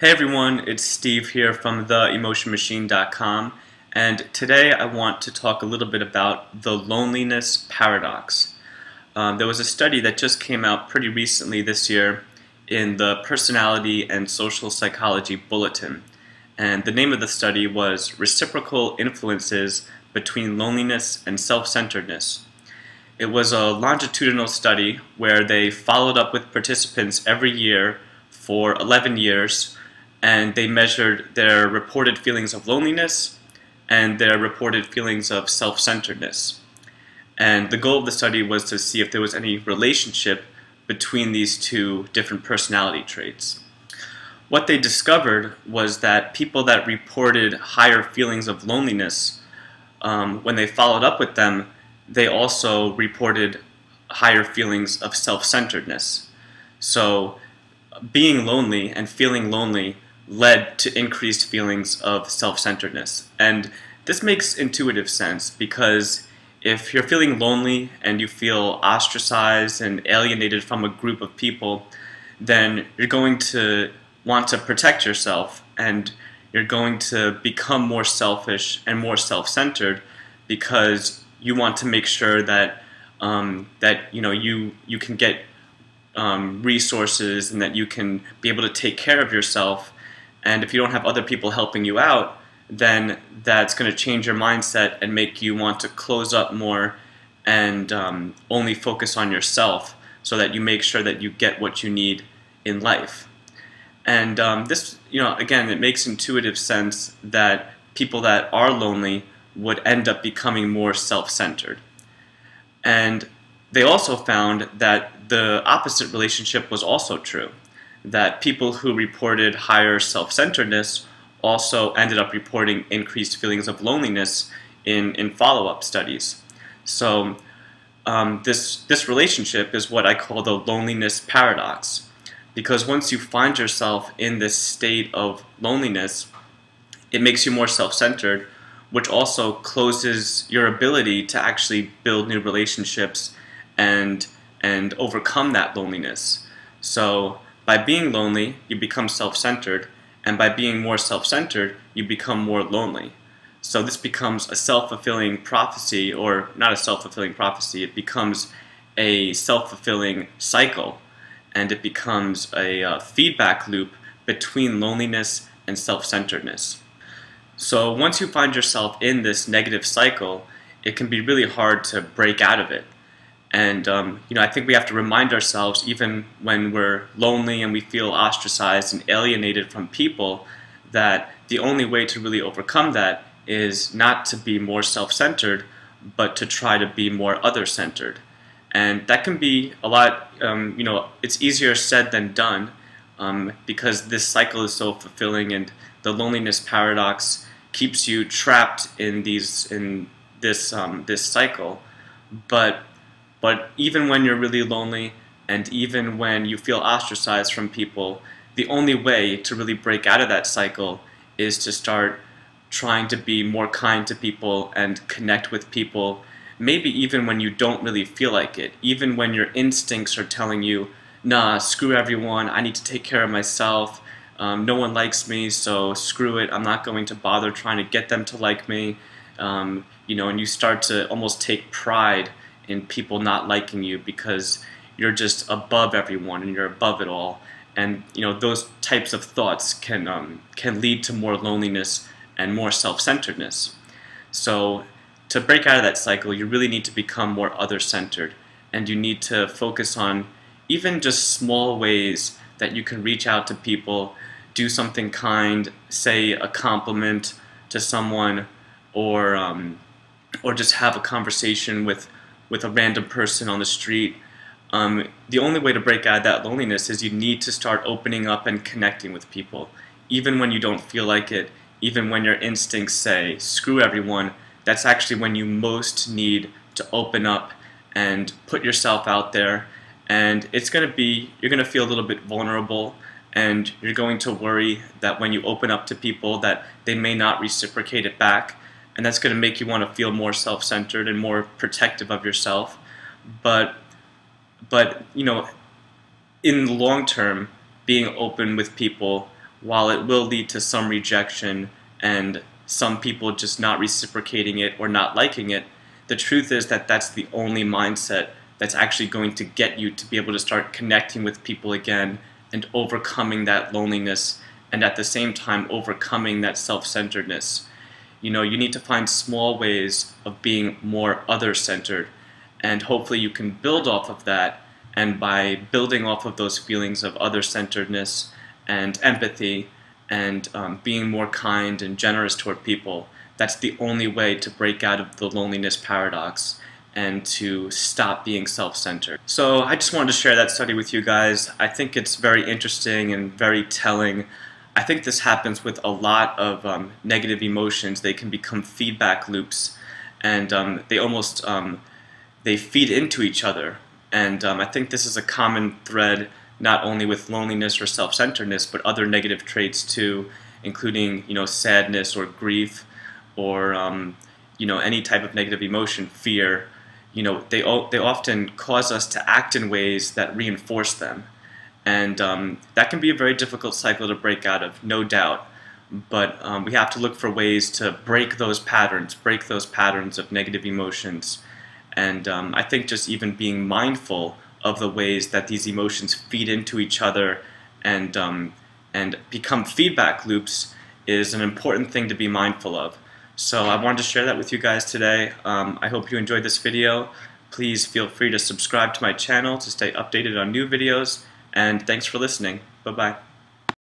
Hey everyone, it's Steve here from theemotionmachine.com, and today I want to talk a little bit about the loneliness paradox. There was a study that just came out pretty recently this year in the Personality and Social Psychology Bulletin, and the name of the study was Reciprocal Influences Between Loneliness and Self-Centeredness. It was a longitudinal study where they followed up with participants every year for 11 years, and they measured their reported feelings of loneliness and their reported feelings of self-centeredness. And the goal of the study was to see if there was any relationship between these two different personality traits. What they discovered was that people that reported higher feelings of loneliness, when they followed up with them, they also reported higher feelings of self-centeredness. So being lonely and feeling lonely led to increased feelings of self-centeredness. And this makes intuitive sense because if you're feeling lonely and you feel ostracized and alienated from a group of people, then you're going to want to protect yourself and you're going to become more selfish and more self-centered because you want to make sure that you can get resources and that you can be able to take care of yourself. And if you don't have other people helping you out, then that's going to change your mindset and make you want to close up more and only focus on yourself so that you make sure that you get what you need in life. And this, again, it makes intuitive sense that people that are lonely would end up becoming more self-centered. And they also found that the opposite relationship was also true, that people who reported higher self-centeredness also ended up reporting increased feelings of loneliness in follow-up studies. So this relationship is what I call the loneliness paradox, because once you find yourself in this state of loneliness, it makes you more self-centered, which also closes your ability to actually build new relationships and overcome that loneliness. So by being lonely, you become self-centered, and by being more self-centered, you become more lonely. So this becomes a self-fulfilling prophecy, or not a self-fulfilling prophecy, it becomes a self-fulfilling cycle, and it becomes a feedback loop between loneliness and self-centeredness. So once you find yourself in this negative cycle, it can be really hard to break out of it. And I think we have to remind ourselves, even when we're lonely and we feel ostracized and alienated from people, that the only way to really overcome that is not to be more self-centered, but to try to be more other-centered. And that can be a lot, it's easier said than done, because this cycle is so fulfilling, and the loneliness paradox keeps you trapped in this cycle. But even when you're really lonely, and even when you feel ostracized from people, the only way to really break out of that cycle is to start trying to be more kind to people and connect with people, maybe even when you don't really feel like it, even when your instincts are telling you, nah, screw everyone, I need to take care of myself, no one likes me, so screw it, I'm not going to bother trying to get them to like me, and you start to almost take pride in people not liking you because you're just above everyone and you're above it all. And those types of thoughts can lead to more loneliness and more self-centeredness. So to break out of that cycle, you really need to become more other-centered, and you need to focus on even just small ways that you can reach out to people, do something kind, say a compliment to someone, or just have a conversation with a random person on the street. The only way to break out of that loneliness is you need to start opening up and connecting with people. Even when you don't feel like it, even when your instincts say, screw everyone, that's actually when you most need to open up and put yourself out there. And you're going to feel a little bit vulnerable, and you're going to worry that when you open up to people that they may not reciprocate it back. And that's going to make you want to feel more self-centered and more protective of yourself. But in the long term, being open with people while it will lead to some rejection and some people just not reciprocating it or not liking it, the truth is that that's the only mindset that's actually going to get you to be able to start connecting with people again and overcoming that loneliness, and at the same time overcoming that self-centeredness. You know, you need to find small ways of being more other-centered, and hopefully you can build off of that, and by building off of those feelings of other-centeredness and empathy and being more kind and generous toward people, that's the only way to break out of the loneliness paradox and to stop being self-centered. So I just wanted to share that study with you guys. I think it's very interesting and very telling. I think this happens with a lot of negative emotions. They can become feedback loops, and they feed into each other. And I think this is a common thread not only with loneliness or self-centeredness, but other negative traits too, including, you know, sadness or grief, or you know, any type of negative emotion, fear. You know, they often cause us to act in ways that reinforce them, and that can be a very difficult cycle to break out of, no doubt. But we have to look for ways to break those patterns of negative emotions. And I think just even being mindful of the ways that these emotions feed into each other and become feedback loops is an important thing to be mindful of. So I wanted to share that with you guys today. I hope you enjoyed this video. Please feel free to subscribe to my channel to stay updated on new videos, and thanks for listening. Bye-bye.